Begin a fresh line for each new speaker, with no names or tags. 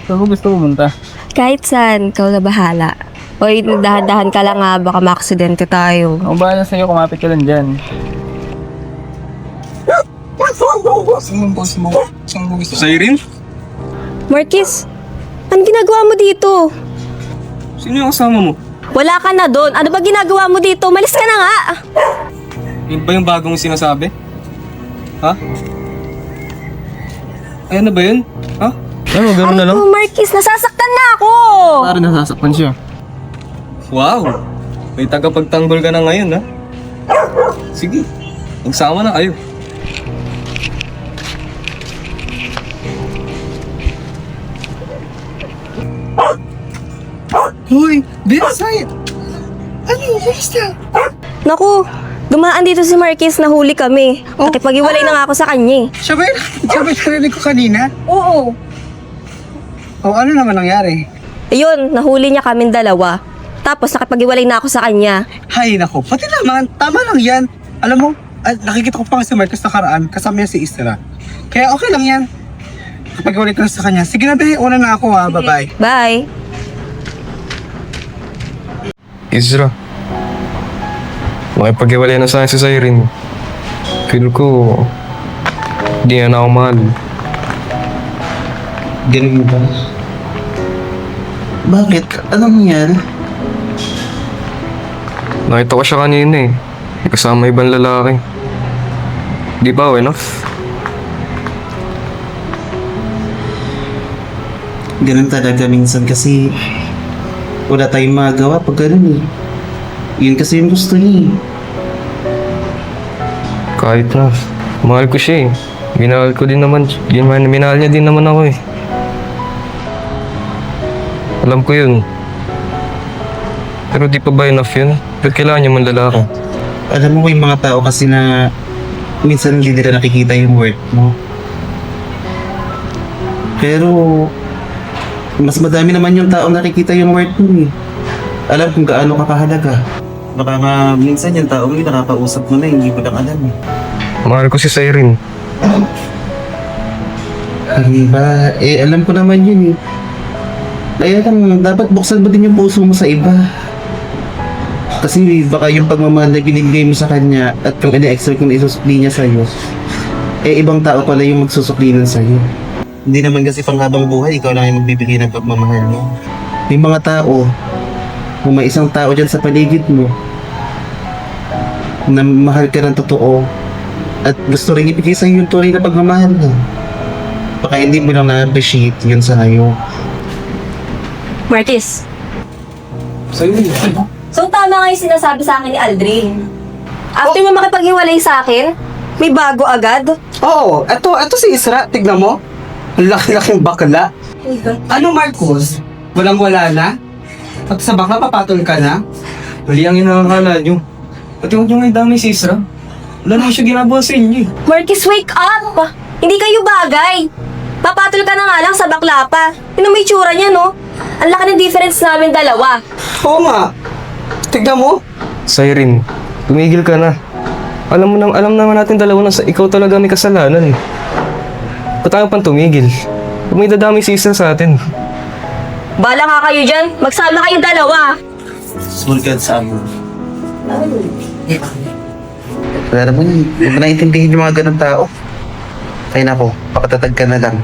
Saan ko gusto pumunta?
Kahit saan, ikaw na bahala. Hoy, dahan-dahan ka lang ha, baka maaksidente tayo.
Ang bahala sa'yo, kumapit ka lang dyan. Saan mo gusto?
Sa'yo rin?
Marquis, anong ginagawa mo dito?
Sino yung kasama mo?
Wala ka na doon. Ano ba ginagawa mo dito? Malis ka na nga!
Yun ba yung bagong sinasabi? Ha? Ay, ano ba yun? Ha?
Ano, gano'n na lang?
Ano, Marquis, nasasaktan na ako!
Parang nasasaktan siya.
Wow! May tagapagtanggol ka na ngayon, ha? Sige, magsama na kayo.
Hoy, Bensay! Ano, kumusta?
Naku, dumaan dito si Marquis, nahuli kami. Nakipag-iwalay na nga ako sa kanya eh.
Siya ba narinig ko kanina?
Oo.
O ano naman nangyari?
Ayun, nahuli niya kaming dalawa. Tapos nakipag-iwalay na ako sa kanya.
Hay nako, pati naman, tama lang yan. Alam mo, nakikita ko pa nga si Marcos nakaraan, kasama niya si Isra. Kaya okay lang yan. Kapag ulit ko na sa kanya, sige na be, una na ako ha, bye-bye.
Bye!
Isra, makipag-iwalay na sa akin si Siren. Feel ko, di na ako mahal.
Ganun ba? Bakit? Anong nangyari?
Nakita ko siya kanina eh. Kasama ibang lalaki. Di ba enough?
Ganun talaga minsan kasi wala tayong magawa pag ganun eh. Yun kasi yung gusto niya eh.
Kahit na. Mahal ko siya eh. Minahal ko din naman. Minahal niya din naman ako eh. Alam ko yun. Pero di pa ba enough yun? Pero kailangan niya man lalaki.
Alam mo yung mga tao kasi na minsan hindi nila nakikita yung worth mo. Pero mas madami naman yung tao nakikita yung worth mo eh. Alam kung gaano ka kahalaga. Baka nga minsan yung tao mo nakakausap mo na hindi mo lang alam eh.
Mahal ko si Siren.
Ano ba? Eh alam ko naman yun eh. Kaya lang, dapat buksan mo din yung puso mo sa iba. Kasi baka yung pagmamahal na binigay mo sa kanya at yung ina-expect kung isusukli niya sa'yo, eh ibang tao pala yung magsusuklinan sa'yo. Hindi naman kasi panghabang buhay, ikaw lang yung magbibigay ng pagmamahal mo. May mga tao, kung may isang tao dyan sa paligid mo, na mahal ka ng totoo, at gusto rin ibigay sa'yo yung tunay na pagmamahal mo, baka hindi mo lang na-appreciate yun sa'yo.
Marquis,
Sa'yo
so tama nga yung sinasabi sa akin ni Aldrin. After mo makipag-iwalay sa akin, may bago agad?
Oo, eto si Isra, tignan mo. Ang laki-laking bakla. Ano Marcos? Walang-wala na? At sa bakla papatol ka na?
mali ang inakakala nyo. Pati huwag nyo nga idamay si Isra. Wala naman siya ginagawa sa inyo eh.
Marquis, wake up! Hindi kayo bagay! Papatol ka na nga lang sa bakla pa. Yun ang may tsura niya, no? Ang laki ng difference namin dalawa.
Oo nga. Tignan mo.
Siren, tumigil ka na. Alam naman natin dalawa na ikaw talaga may kasalanan eh. Ba't tayo pang tumigil? Huwag may dadamay si Isra sa atin.
Bala nga kayo dyan. Magsama kayong dalawa.
Sulgad sa amin. Wala naman yun. Huwag mo naiintindihin yung mga ganun tao. Kaya nako, pakatatag ka na lang.